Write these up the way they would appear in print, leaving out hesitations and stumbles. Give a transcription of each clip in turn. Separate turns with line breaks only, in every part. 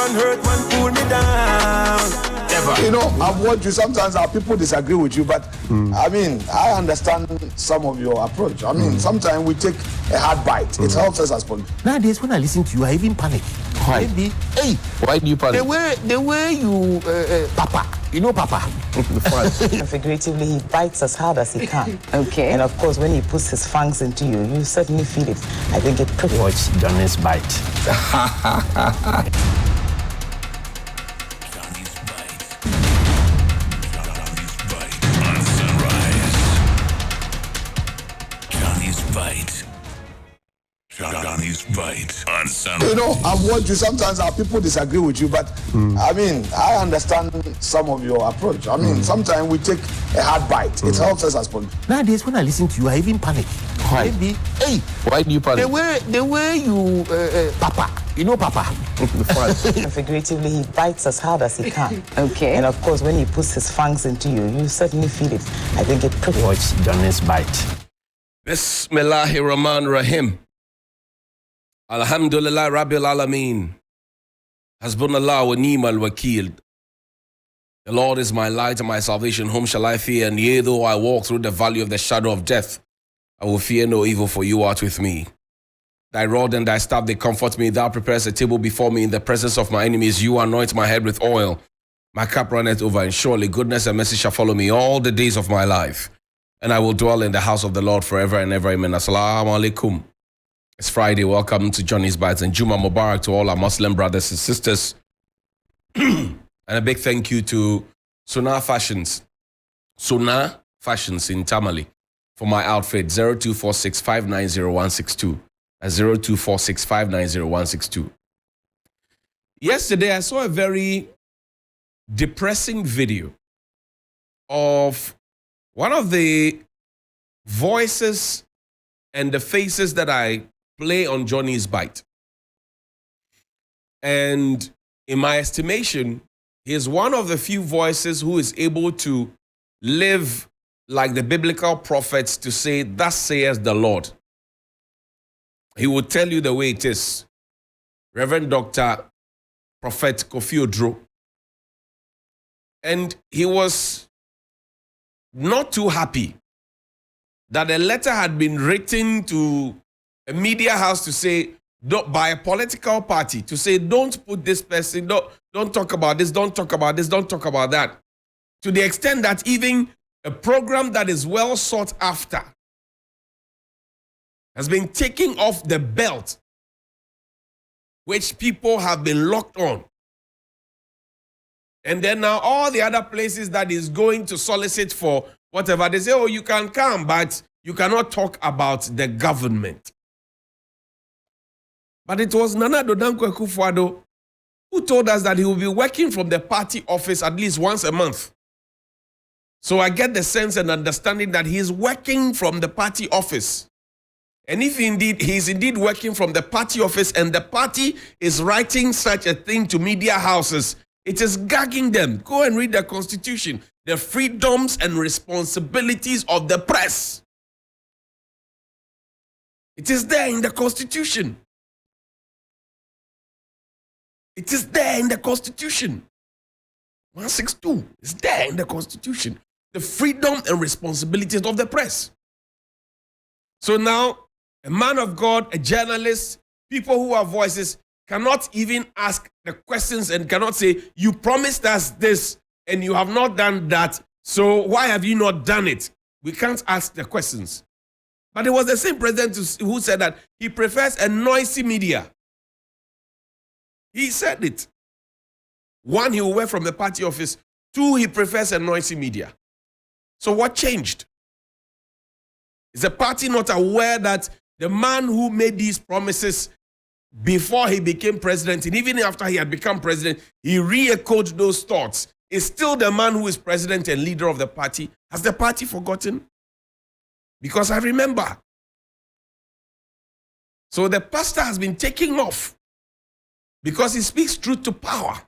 man hurt, man pull me down. Never.
You know, I've watched you. Sometimes our people disagree with you, but I mean, I understand some of your approach. I mean, sometimes we take a hard bite. It helps us as politicians.
Nowadays, when I listen to you, I even panic.
Why?
Maybe, hey,
Why do you panic?
the way you, Papa, you know Papa.
Figuratively, he bites as hard as he can.
Okay.
And of course, when he puts his fangs into you, you certainly feel it. I think it pretty much.
Watch Johnnie's bite.
Johnnie's Bite. Johnnie's Bite on Sunrise. Johnnie's Bite. Johnnie's Bite on Sunrise.
You know, I've watched you. Sometimes our people disagree with you, but I mean, I understand some of your approach. I mean, sometimes we take a hard bite. It helps us as politicians.
Nowadays, when I listen to you, I even panic.
Why?
Maybe, hey,
Why do you panic?
the way you, Papa, you know Papa.
Figuratively, he bites as hard as he can.
Okay.
And of course, when he puts his fangs into you, you certainly feel it. I think it pretty much.
Watch Johnnie's bite.
Bismillahir Rahman Rahim. Alhamdulillah Rabbil Alameen. Hasbunallah wa ni'mal wakil. The Lord is my light and my salvation. Whom shall I fear? And yea, though I walk through the valley of the shadow of death, I will fear no evil, for you art with me. Thy rod and thy staff, they comfort me. Thou preparest a table before me in the presence of my enemies. You anoint my head with oil. My cup runneth over, and surely goodness and mercy shall follow me all the days of my life. And I will dwell in the house of the Lord forever and ever. Amen. Assalamu alaikum. It's Friday. Welcome to Johnnie's Bites and Juma Mubarak to all our Muslim brothers and sisters. And a big thank you to Sunnah Fashions in Tamale for my outfit. 0246590162. 0246590162. Yesterday, I saw a very depressing video of one of the voices and the faces that I play on Johnnie's Bite. And in my estimation, he is one of the few voices who is able to live like the biblical prophets to say, thus says the Lord. He will tell you the way it is. Reverend Dr. Prophet Kofi Odro. And he was not too happy that a letter had been written to a media house to say, by a political party, to say, don't put this person, don't talk about this, don't talk about this, don't talk about that. To the extent that even a program that is well sought after has been taking off the belt, which people have been locked on. And then now all the other places that is going to solicit for whatever, they say, oh, you can come, but you cannot talk about the government. But it was Nana Addo Dankwa Akufo-Addo who told us that he will be working from the party office at least once a month. So I get the sense and understanding that he is working from the party office. And if indeed he is indeed working from the party office and the party is writing such a thing to media houses, it is gagging them. Go and read the Constitution, the freedoms and responsibilities of the press. It is there in the Constitution. It is there in the Constitution. 162 is there in the Constitution. The freedom and responsibilities of the press. So now, a man of God, a journalist, people who have voices cannot even ask the questions and cannot say, you promised us this and you have not done that, so why have you not done it? We can't ask the questions. But it was the same president who said that he prefers a noisy media. He said it. One, he will work from the party office. Two, he prefers a noisy media. So what changed? Is the party not aware that the man who made these promises before he became president, and even after he had become president, he re-echoed those thoughts, is still the man who is president and leader of the party? Has the party forgotten? Because I remember. So the pastor has been taking off because he speaks truth to power.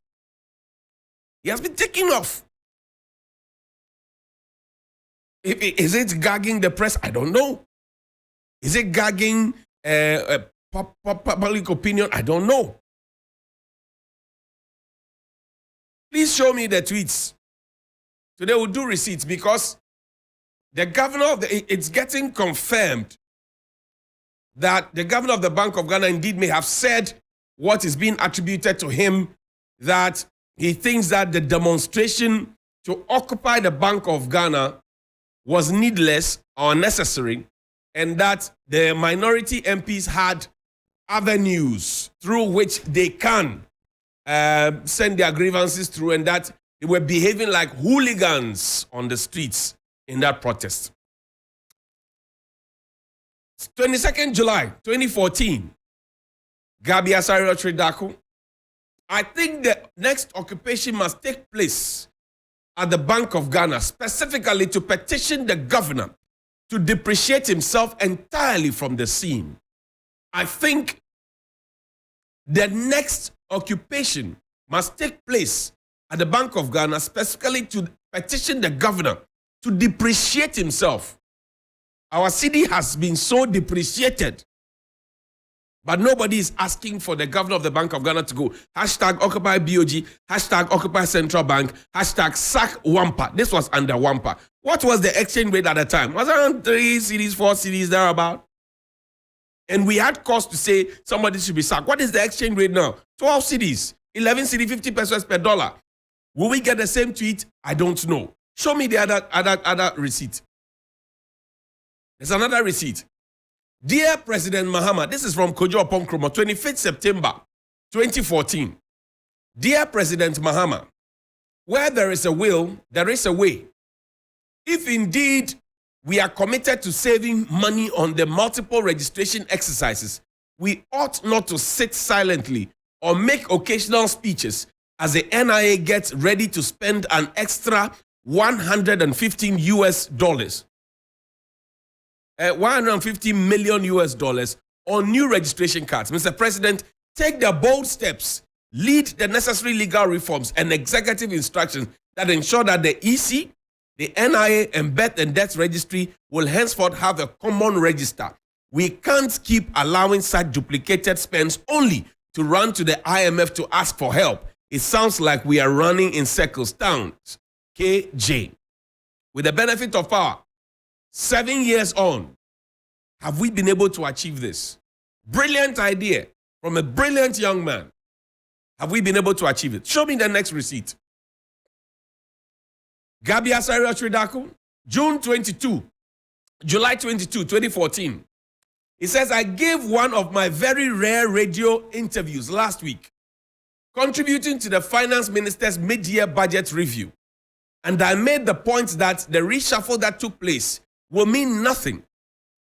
He has been taking off. Is it gagging the press? I don't know. Is it gagging public opinion? I don't know. Please show me the tweets. Today we'll do receipts because the governor of it's getting confirmed that the governor of the Bank of Ghana indeed may have said what is being attributed to him, that he thinks that the demonstration to occupy the Bank of Ghana was needless or unnecessary, and that the minority MPs had avenues through which they can send their grievances through, and that they were behaving like hooligans on the streets in that protest. 22nd July 2014, Gabi Asare Daku. I think the next occupation must take place at the Bank of Ghana, specifically to petition the governor to depreciate himself entirely from the scene. I think the next occupation must take place at the Bank of Ghana, specifically to petition the governor to depreciate himself. Our city has been so depreciated, but nobody is asking for the governor of the Bank of Ghana to go. Hashtag Occupy BOG, hashtag Occupy Central Bank, hashtag sack Wampa. This was under Wampa. What was the exchange rate at the time? Was it around 3 cedis, 4 cedis, thereabout? And we had cause to say somebody should be sacked. What is the exchange rate now? 12 cedis, 11 cedis, 50 pesos per dollar. Will we get the same tweet? I don't know. Show me the other receipt. There's another receipt. Dear President Mahama, this is from Kojo Oponkroma, 25th September 2014. Dear President Mahama, where there is a will, there is a way. If indeed we are committed to saving money on the multiple registration exercises, we ought not to sit silently or make occasional speeches as the NIA gets ready to spend an extra $115 million on new registration cards. Mr. President, take the bold steps, lead the necessary legal reforms and executive instructions that ensure that the EC, the NIA, and Birth and Death Registry will henceforth have a common register. We can't keep allowing such duplicated spends only to run to the IMF to ask for help. It sounds like we are running in circles. Towns, KJ. With the benefit of power, 7 years on, have we been able to achieve this? Brilliant idea from a brilliant young man. Have we been able to achieve it? Show me the next receipt. Gabi Asare Daku, July 22, 2014. He says, I gave one of my very rare radio interviews last week, contributing to the finance minister's mid-year budget review. And I made the point that the reshuffle that took place will mean nothing.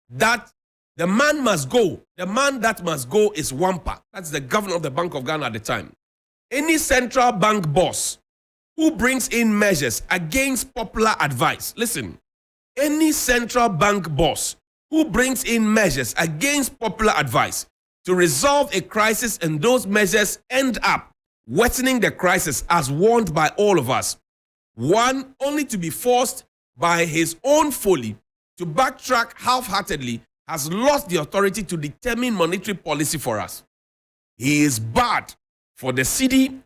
That the man must go. The man that must go is Wampa. That's the governor of the Bank of Ghana at the time. Any central bank boss who brings in measures against popular advice. Listen, any central bank boss who brings in measures against popular advice to resolve a crisis, and those measures end up worsening the crisis as warned by all of us. One, only to be forced by his own folly to backtrack half-heartedly, has lost the authority to determine monetary policy for us. He is bad for the city,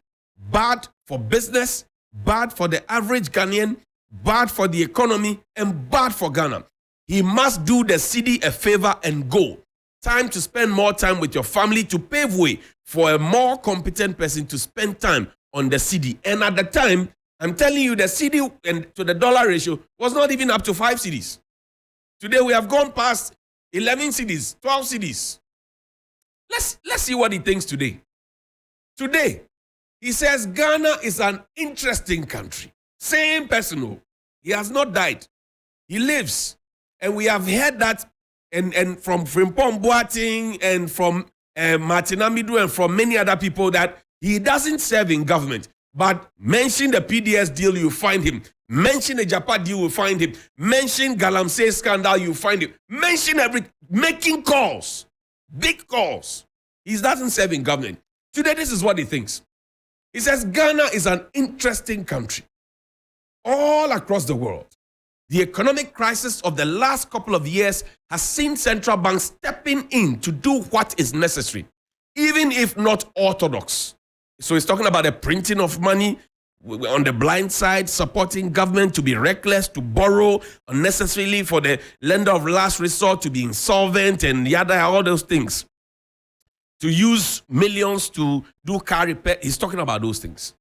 bad for business, bad for the average Ghanaian, bad for the economy, and bad for Ghana. He must do the city a favor and go. Time to spend more time with your family to pave way for a more competent person to spend time on the city. And at the time, I'm telling you, the city and to the dollar ratio was not even up to 5 cedis. Today, we have gone past 11 cedis, 12 cedis. Let's see what he thinks today. Today, he says Ghana is an interesting country. Same person. He has not died. He lives. And we have heard that and from Frimpong Boateng and from Martin Amidu and from many other people that he doesn't serve in government. But mention the PDS deal, you find him. Mention the Japa deal, you find him. Mention Galamsey scandal, you find him. Mention making calls, big calls. He doesn't serve in government. Today, this is what he thinks. He says Ghana is an interesting country. All across the world, the economic crisis of the last couple of years has seen central banks stepping in to do what is necessary, even if not orthodox. So he's talking about the printing of money, on the blind side, supporting government to be reckless, to borrow unnecessarily, for the lender of last resort to be insolvent and yada, all those things. To use millions to do car repair. He's talking about those things.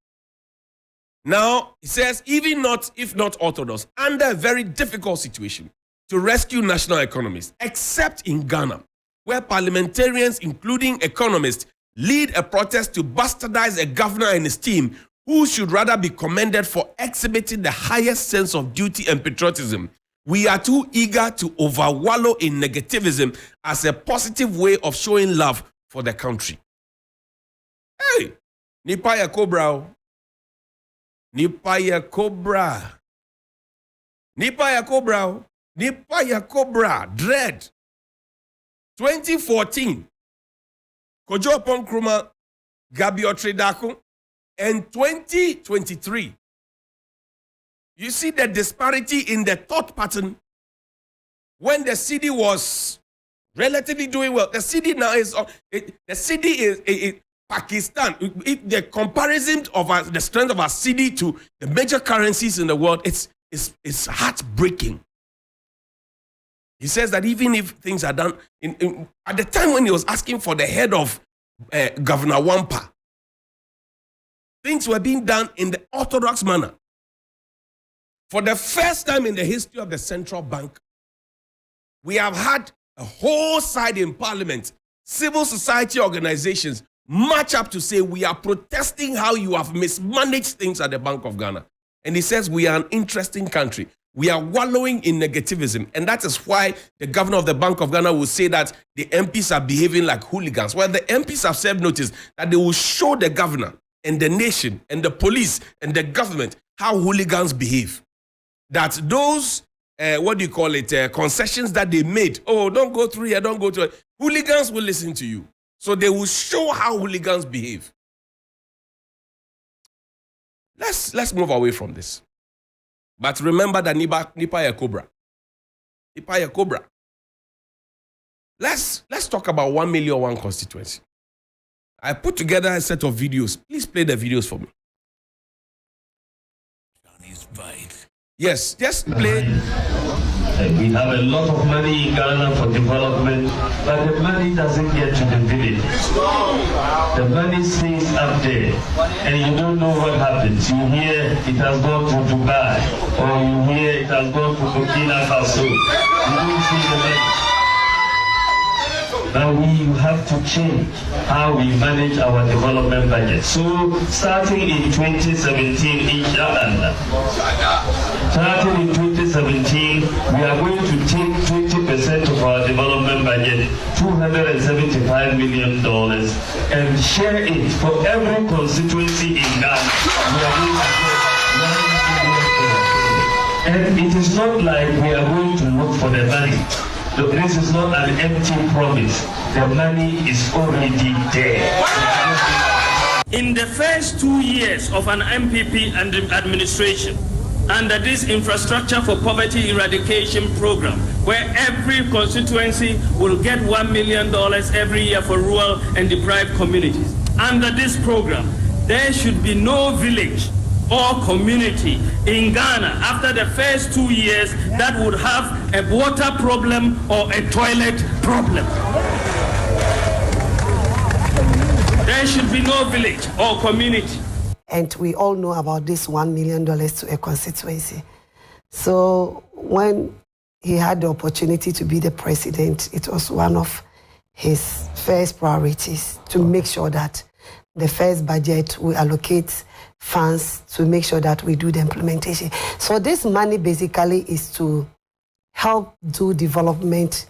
Now, he says, if not orthodox, under a very difficult situation, to rescue national economies, except in Ghana, where parliamentarians, including economists, lead a protest to bastardize a governor and his team, who should rather be commended for exhibiting the highest sense of duty and patriotism. We are too eager to overwallow in negativism as a positive way of showing love for the country. Hey, Nipaya Cobra. Nipaya Cobra. Nipaya Cobra. Nipaya Cobra. Dread. 2014. Kojo Ponkruma. Gabio Tredako. And 2023. You see the disparity in the thought pattern. When the city was relatively doing well, the city now is Pakistan. If the comparison of the strength of our city to the major currencies in the world, it's heartbreaking. He says that even if things are done at the time when he was asking for the head of Governor Wampa, things were being done in the orthodox manner. For the first time in the history of the central bank, we have had a whole side in parliament, civil society organizations, march up to say we are protesting how you have mismanaged things at the Bank of Ghana. And he says we are an interesting country. We are wallowing in negativism. And that is why the governor of the Bank of Ghana will say that the MPs are behaving like hooligans. Well, the MPs have served notice that they will show the governor and the nation and the police and the government how hooligans behave. That those, concessions that they made, don't go through here, don't go through it. Hooligans will listen to you. So they will show how hooligans behave. Let's move away from this. But remember that Nipaya Cobra. Nipaya Cobra. Let's talk about 1 million one constituency. I put together a set of videos. Please play the videos for me.
Johnnie's Bite.
Yes, just play.
We have a lot of money in Ghana for development, but the money doesn't get to the village. The money stays up there, and you don't know what happens. You hear it has gone to Dubai, or you hear it has gone to Burkina Faso. You don't see the money. Now we have to change how we manage our development budget. So starting in 2017, we are going to take 20% of our development budget, $275 million, and share it for every constituency in Ghana. We are going to get $1 million. And it is not like we are going to look for the money. So this is not an empty promise. The money is already there.
In the first 2 years of an MPP administration, under this infrastructure for poverty eradication program, where every constituency will get $1 million every year for rural and deprived communities. Under this program, there should be no village or community in Ghana after the first 2 years that would have a water problem or a toilet problem. There should be no village or community.
And we all know about this $1 million to a constituency. So when he had the opportunity to be the president, it was one of his first priorities to make sure that the first budget will allocate funds to make sure that we do the implementation. So this money basically is to help do development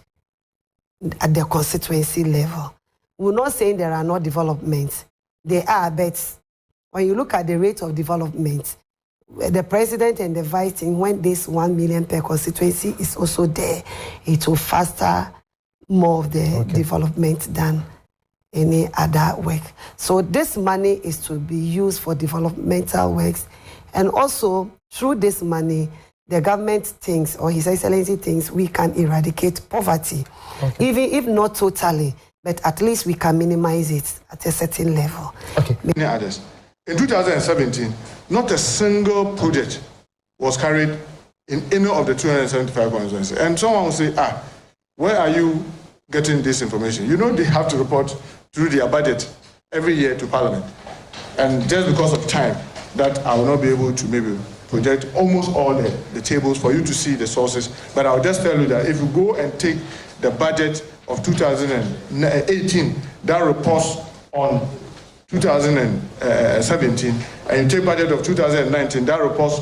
at the constituency level. We're not saying there are no developments. There are, but when you look at the rate of development, the president and the vice team, when this 1 million per constituency is also there, it will foster more of the development than any other work. So this money is to be used for developmental works. And also, through this money, the government thinks, or His Excellency thinks, we can eradicate poverty. Even if not totally, but at least we can minimize it at a certain level.
Many others.
In 2017, not a single project was carried in any of the 275 constituencies. And someone will say, where are you getting this information? You know they have to report through their budget every year to Parliament. And just because of time, that I will not be able to maybe project almost all the tables for you to see the sources. But I'll just tell you that if you go and take the budget of 2018, that reports on 2017, and you take budget of 2019, that reports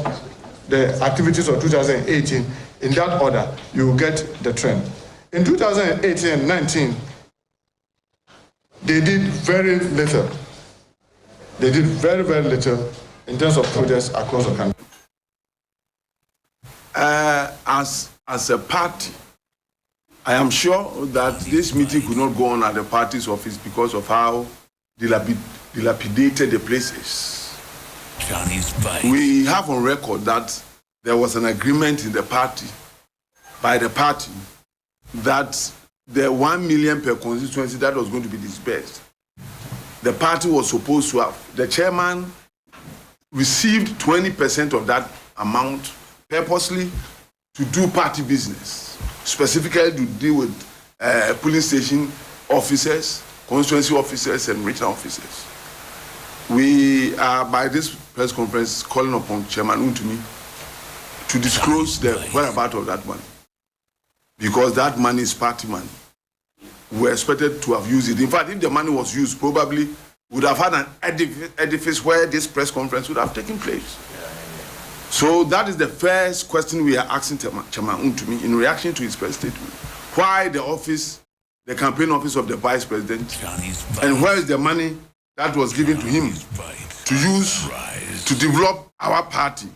the activities of 2018, in that order, you will get the trend. In 2018 and 19, they did very little. They did very, very little in terms of projects across the country.
As a party, I am sure that this meeting could not go on at the party's office because of how dilapidated the place is.
Johnny's Bite.
We have on record that there was an agreement in the party, by the party, that the 1 million per constituency that was going to be disbursed, the party was supposed to have. The chairman received 20% of that amount purposely to do party business, specifically to deal with police station officers, constituency officers, and regional officers. We are, by this press conference, calling upon Chairman Untumi to disclose the whereabouts of that money, because that money is party money. We're expected to have used it. In fact, if the money was used, probably would have had an edifice where this press conference would have taken place. So that is the first question we are asking Chairman Untumi in reaction to his press statement. Why the office, the campaign office of the Vice President, and where is the money that was given to him to use to develop our party?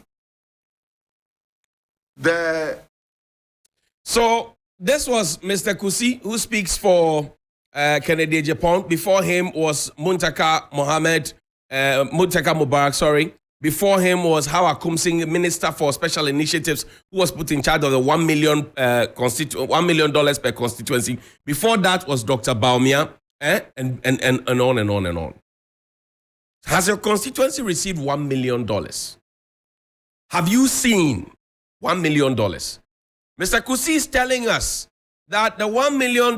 So this was Mr. Kusi, who speaks for Kennedy Japan. Before him was Muntaka Mubarak, sorry. Before him was Hawa Kumsing, Minister for Special Initiatives, who was put in charge of the $1 million per constituency. Before that was Dr. Baumia, and on and on and on. Has your constituency received $1 million? Have you seen $1 million? Mr. Kusi is telling us that the $1 million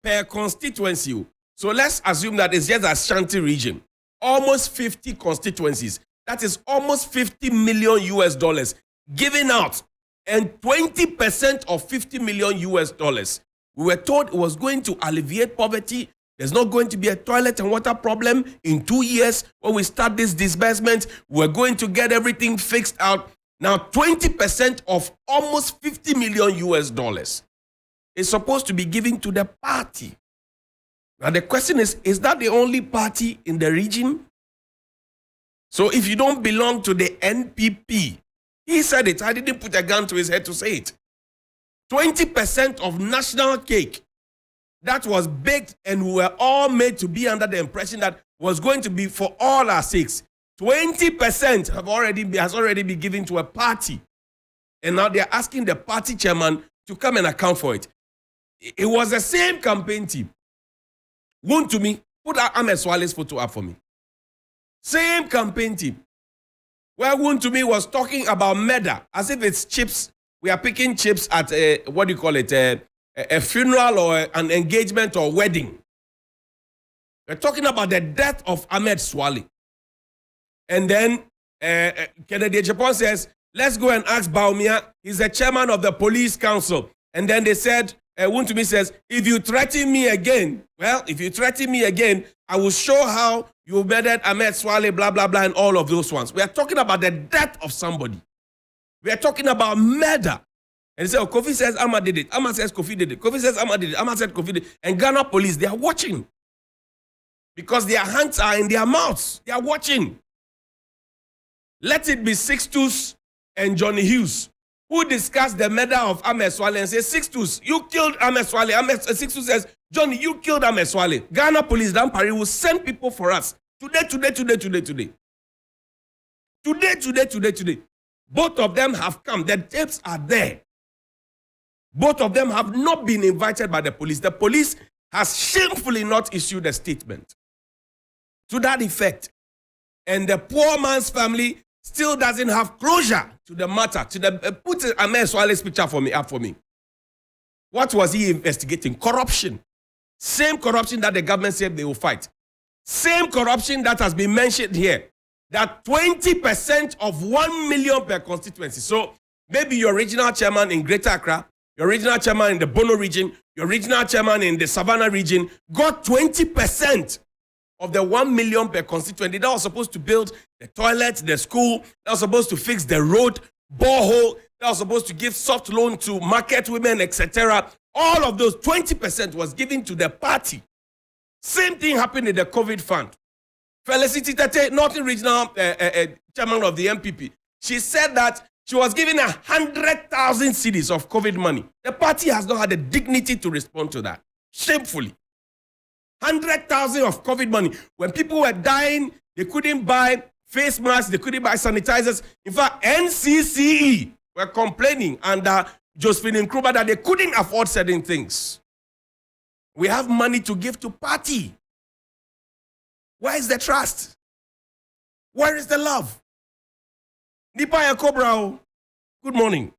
per constituency, so let's assume that it's just a Ashanti region, almost 50 constituencies, that is almost $50 million given out, and 20% of $50 million. We were told it was going to alleviate poverty. There's not going to be a toilet and water problem in 2 years. When we start this disbursement, we're going to get everything fixed out. Now, 20% of almost $50 million is supposed to be given to the party. Now, the question is that the only party in the region? So if you don't belong to the NPP, he said it, I didn't put a gun to his head to say it. 20% of national cake that was baked, and we were all made to be under the impression that was going to be for all our sakes. 20% has already been given to a party. And now they're asking the party chairman to come and account for it. It was the same campaign team. Wontumi, put Ahmed Swale's photo up for me. Same campaign team. Where Wontumi was talking about murder, as if it's chips. We are picking chips at a funeral or an engagement or wedding. We're talking about the death of Ahmed Swale. And then Kennedy Japan says, let's go and ask Baumia. He's the chairman of the police council. And then they said, Wontumi says, if you threaten me again, I will show how you murdered Ahmed Swale, blah, blah, blah, and all of those ones. We are talking about the death of somebody. We are talking about murder. And he said, Kofi says Ahmad did it. Ahmad says Kofi did it. Kofi says Ahmad did it. Ahmad said Kofi did it. And Ghana police, they are watching. Because their hands are in their mouths. They are watching. Let it be Sixtus and Johnnie Hughes, who discussed the murder of Ahmed Swale and say, Sixtus, you killed Ahmed Swale. Sixtus says, Johnnie, you killed Ahmed Swale. Ghana police, Dampari, will send people for us. Today. Both of them have come. The tapes are there. Both of them have not been invited by the police. The police has shamefully not issued a statement to that effect. and the poor man's family still doesn't have closure to the matter. Put Ahmed Swale's picture up for me. What was he investigating? Corruption. Same corruption that the government said they will fight. Same corruption that has been mentioned here. That 20% of 1 million per constituency. So maybe your regional chairman in Greater Accra, your regional chairman in the Bono region, your regional chairman in the Savannah region got 20% of the 1 million per constituency. That was supposed to build the toilet, the school. That was supposed to fix the road, borehole. That was supposed to give soft loan to market women, etc. All of those 20% was given to the party. Same thing happened in the COVID fund. Felicity Tete, Northern Regional chairman of the MPP, she said that she was given 100,000 cedis of COVID money. The party has not had the dignity to respond to that. Shamefully. 100,000 of COVID money. When people were dying, they couldn't buy face masks, they couldn't buy sanitizers. In fact, NCCE were complaining under Josephine Nkrumah that they couldn't afford certain things. We have money to give to party. Where is the trust? Where is the love? Nipa Cobra, good morning.